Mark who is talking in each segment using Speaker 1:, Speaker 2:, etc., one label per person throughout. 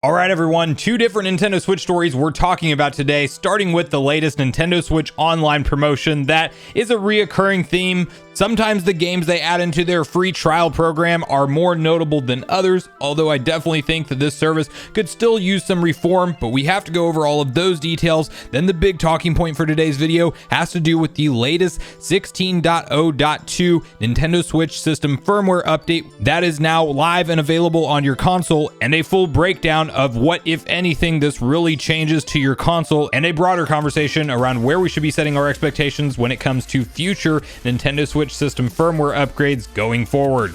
Speaker 1: All right, everyone, two different Nintendo Switch stories we're talking about today, starting with the latest Nintendo Switch Online promotion that is a reoccurring theme. Sometimes the games they add into their free trial program are more notable than others, although I definitely think that this service could still use some reform, but we have to go over all of those details. Then the big talking point for today's video has to do with the latest 16.0.2 Nintendo Switch system firmware update that is now live and available on your console, and a full breakdown of what, if anything, this really changes to your console, and a broader conversation around where we should be setting our expectations when it comes to future Nintendo Switch system firmware upgrades going forward.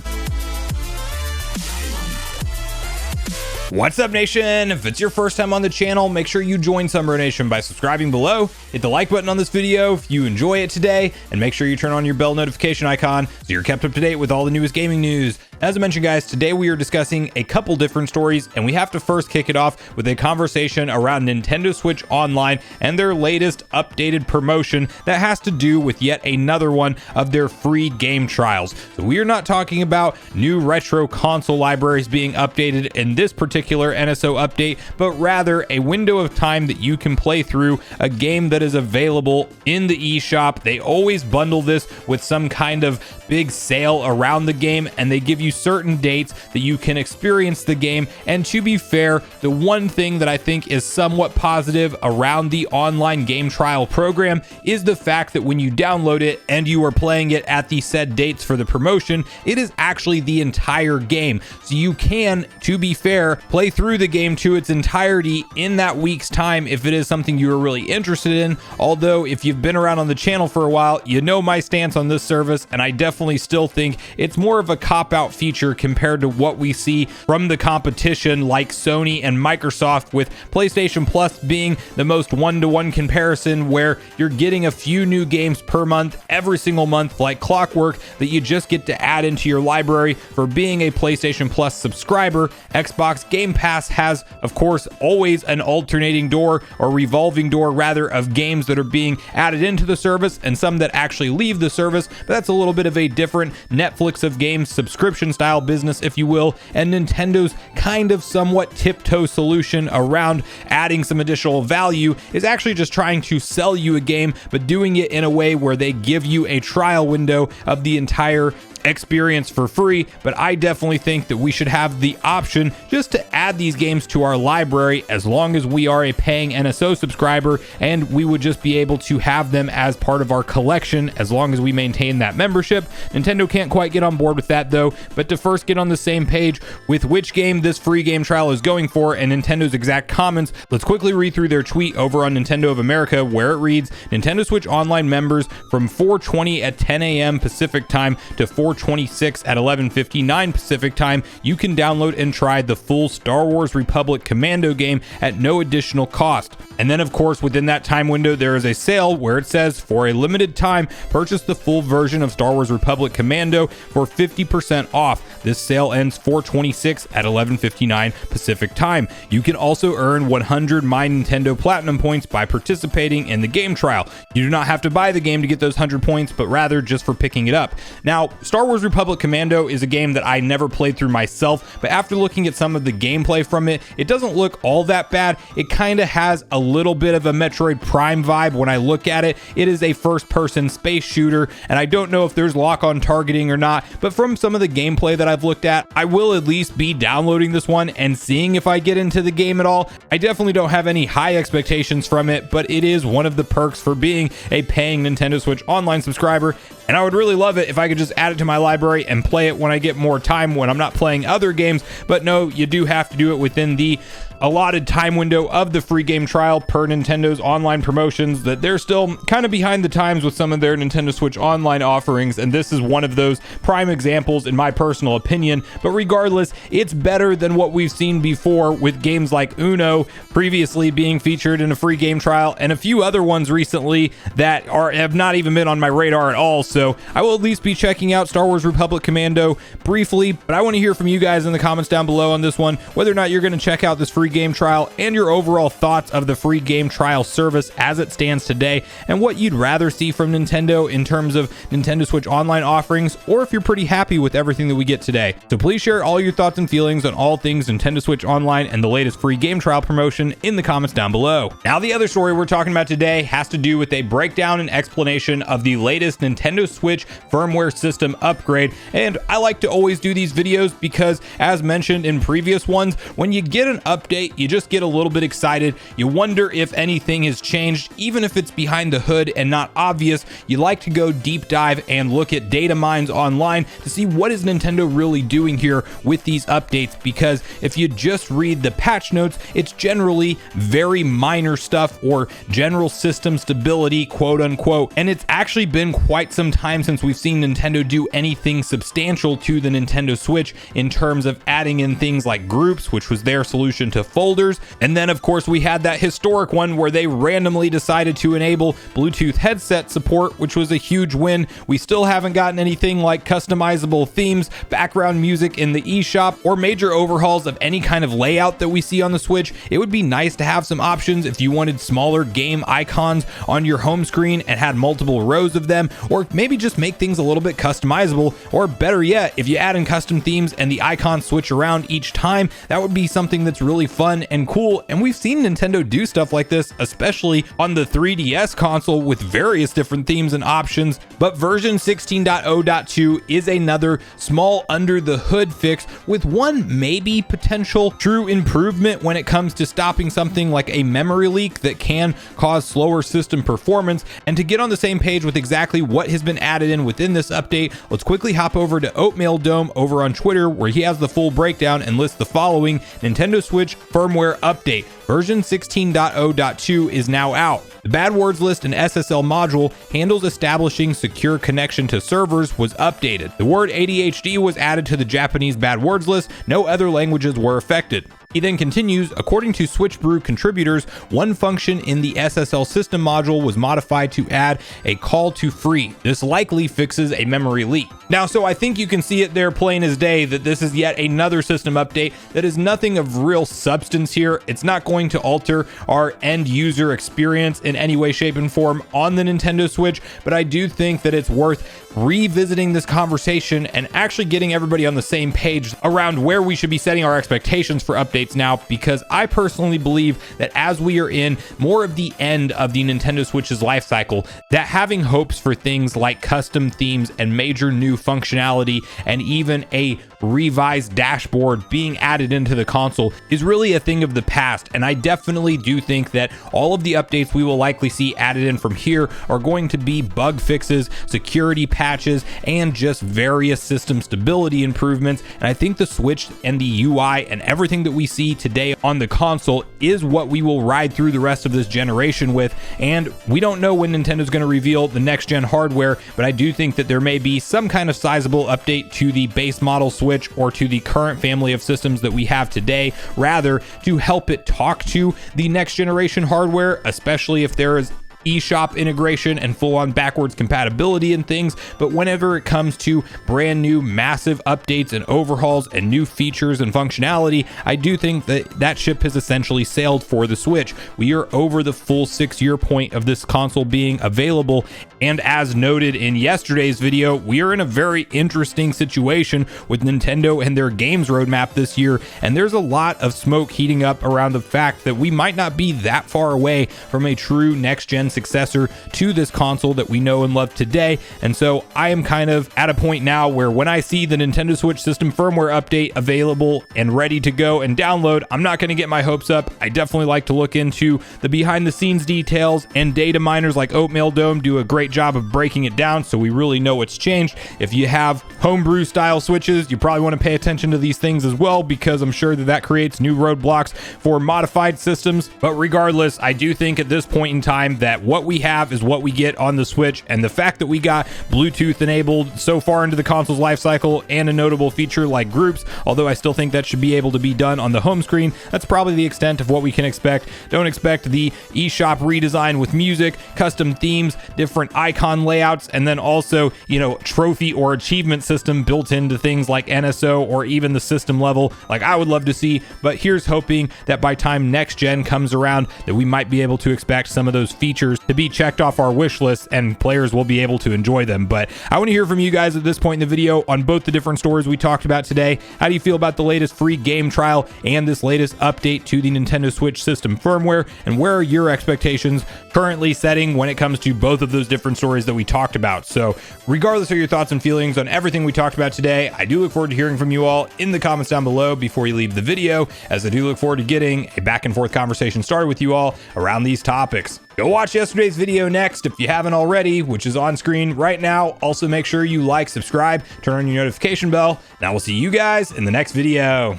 Speaker 1: What's up, nation? If it's your first time on the channel, make sure you join Sunbro Nation by subscribing below, hit the like button on this video if you enjoy it today, and make sure you turn on your bell notification icon so you're kept up to date with all the newest gaming news. As I mentioned, guys, today we are discussing a couple different stories, and we have to first kick it off with a conversation around Nintendo Switch Online and their latest updated promotion that has to do with yet another one of their free game trials. So we are not talking about new retro console libraries being updated in this particular NSO update, but rather a window of time that you can play through a game that is available in the eShop. They always bundle this with some kind of big sale around the game, and they give you certain dates that you can experience the game. And to be fair, the one thing that I think is somewhat positive around the online game trial program is the fact that when you download it and you are playing it at the said dates for the promotion, it is actually the entire game. So you can, to be fair, play through the game to its entirety in that week's time if it is something you are really interested in. Although if you've been around on the channel for a while, you know my stance on this service, and I definitely still think it's more of a cop-out feature compared to what we see from the competition like Sony and Microsoft, with PlayStation Plus being the most one-to-one comparison, where you're getting a few new games per month every single month like clockwork that you just get to add into your library for being a PlayStation Plus subscriber. Xbox Game Pass has, of course, always an alternating door, or revolving door rather, of games that are being added into the service and some that actually leave the service, but that's a little bit of a different Netflix of games subscription style business, if you will. And Nintendo's kind of somewhat tiptoe solution around adding some additional value is actually just trying to sell you a game, but doing it in a way where they give you a trial window of the entire experience for free. But I definitely think that we should have the option just to add these games to our library as long as we are a paying NSO subscriber, and we would just be able to have them as part of our collection as long as we maintain that membership. Nintendo can't quite get on board with that though, but to first get on the same page with which game this free game trial is going for and Nintendo's exact comments, let's quickly read through their tweet over on Nintendo of America, where it reads: Nintendo Switch Online members from 4:20 at 10 a.m. Pacific time to 4:26 at 11:59 Pacific time, you can download and try the full Star Wars Republic Commando game at no additional cost. And then, of course, within that time window, there is a sale where it says, for a limited time, purchase the full version of Star Wars Republic Commando for 50% off. This sale ends 4:26 at 11:59 Pacific time. You can also earn 100 My Nintendo Platinum points by participating in the game trial. You do not have to buy the game to get those 100 points, but rather just for picking it up. Now, Star Wars Republic Commando is a game that I never played through myself, but after looking at some of the gameplay from it, it doesn't look all that bad. It kind of has a little bit of a Metroid Prime vibe when I look at it. It is a first-person space shooter, and I don't know if there's lock-on targeting or not, but from some of the gameplay that I've looked at, I will at least be downloading this one and seeing if I get into the game at all. I definitely don't have any high expectations from it, but it is one of the perks for being a paying Nintendo Switch Online subscriber, and I would really love it if I could just add it to my library and play it when I get more time when I'm not playing other games. But no, you do have to do it within the allotted time window of the free game trial per Nintendo's online promotions, that they're still kind of behind the times with some of their Nintendo Switch Online offerings, and this is one of those prime examples in my personal opinion. But regardless, it's better than what we've seen before with games like Uno previously being featured in a free game trial, and a few other ones recently that have not even been on my radar at all. So I will at least be checking out Star Wars Republic Commando briefly, but I want to hear from you guys in the comments down below on this one, whether or not you're going to check out this free game trial and your overall thoughts of the free game trial service as it stands today, and what you'd rather see from Nintendo in terms of Nintendo Switch Online offerings, or if you're pretty happy with everything that we get today. So please share all your thoughts and feelings on all things Nintendo Switch Online and the latest free game trial promotion in the comments down below. Now, the other story we're talking about today has to do with a breakdown and explanation of the latest Nintendo Switch firmware system upgrade. And I like to always do these videos because, as mentioned in previous ones, when you get an update, you just get a little bit excited. You wonder if anything has changed, even if it's behind the hood and not obvious. You like to go deep dive and look at data mines online to see what is Nintendo really doing here with these updates, because if you just read the patch notes, it's generally very minor stuff or general system stability, quote unquote. And it's actually been quite some time since we've seen Nintendo do anything substantial to the Nintendo Switch in terms of adding in things like groups, which was their solution to folders. And then of course we had that historic one where they randomly decided to enable Bluetooth headset support, which was a huge win. We still haven't gotten anything like customizable themes, background music in the eShop, or major overhauls of any kind of layout that we see on the Switch. It would be nice to have some options if you wanted smaller game icons on your home screen and had multiple rows of them, or maybe just make things a little bit customizable, or better yet, if you add in custom themes and the icons switch around each time, that would be something that's really fun and cool. And we've seen Nintendo do stuff like this, especially on the 3DS console with various different themes and options. But version 16.0.2 is another small under the hood fix with one maybe potential true improvement when it comes to stopping something like a memory leak that can cause slower system performance. And to get on the same page with exactly what has been added in within this update, let's quickly hop over to Oatmeal Dome over on Twitter, where he has the full breakdown and lists the following Nintendo Switch firmware update. Version 16.0.2 is now out. The bad words list and SSL module handles establishing secure connection to servers was updated. The word ADHD was added to the Japanese bad words list. No other languages were affected. He then continues, according to Switch Brew contributors, one function in the SSL system module was modified to add a call to free. This likely fixes a memory leak. Now, so I think you can see it there plain as day that this is yet another system update that is nothing of real substance here. It's not going to alter our end user experience in any way, shape, and form on the Nintendo Switch, but I do think that it's worth revisiting this conversation and actually getting everybody on the same page around where we should be setting our expectations for updates now, because I personally believe that as we are in more of the end of the Nintendo Switch's life cycle, that having hopes for things like custom themes and major new functionality and even a revised dashboard being added into the console is really a thing of the past. And I definitely do think that all of the updates we will likely see added in from here are going to be bug fixes, security patches, and just various system stability improvements. And I think the Switch and the UI and everything that we see today on the console is what we will ride through the rest of this generation with. And we don't know when Nintendo's going to reveal the next gen hardware, but I do think that there may be some kind of sizable update to the base model Switch or to the current family of systems that we have today, rather to help it talk to the next generation hardware, especially if there is eShop integration and full-on backwards compatibility and things. But whenever it comes to brand new massive updates and overhauls and new features and functionality, I do think that that ship has essentially sailed for the Switch. We are over the full 6-year point of this console being available, and as noted in yesterday's video, we are in a very interesting situation with Nintendo and their games roadmap this year, and there's a lot of smoke heating up around the fact that we might not be that far away from a true next-gen successor to this console that we know and love today. And so I am kind of at a point now where when I see the Nintendo Switch system firmware update available and ready to go and download, I'm not going to get my hopes up. I definitely like to look into the behind the scenes details, and data miners like Oatmeal Dome do a great job of breaking it down so we really know what's changed. If you have homebrew style Switches, you probably want to pay attention to these things as well, because I'm sure that creates new roadblocks for modified systems. But regardless, I do think at this point in time that what we have is what we get on the Switch, and the fact that we got Bluetooth enabled so far into the console's life cycle and a notable feature like groups, although I still think that should be able to be done on the home screen, that's probably the extent of what we can expect. Don't expect the eShop redesign with music, custom themes, different icon layouts, and then also, you know, trophy or achievement system built into things like NSO or even the system level like I would love to see. But here's hoping that by time next gen comes around that we might be able to expect some of those features to be checked off our wish list and players will be able to enjoy them. But I want to hear from you guys at this point in the video on both the different stores we talked about today. How do you feel about the latest free game trial and this latest update to the Nintendo Switch system firmware, and where are your expectations currently setting when it comes to both of those different stories that we talked about? So regardless of your thoughts and feelings on everything we talked about today, I do look forward to hearing from you all in the comments down below before you leave the video, as I do look forward to getting a back and forth conversation started with you all around these topics. Go watch yesterday's video next if you haven't already, which is on screen right now. Also make sure you like, subscribe, turn on your notification bell, and I will see you guys in the next video.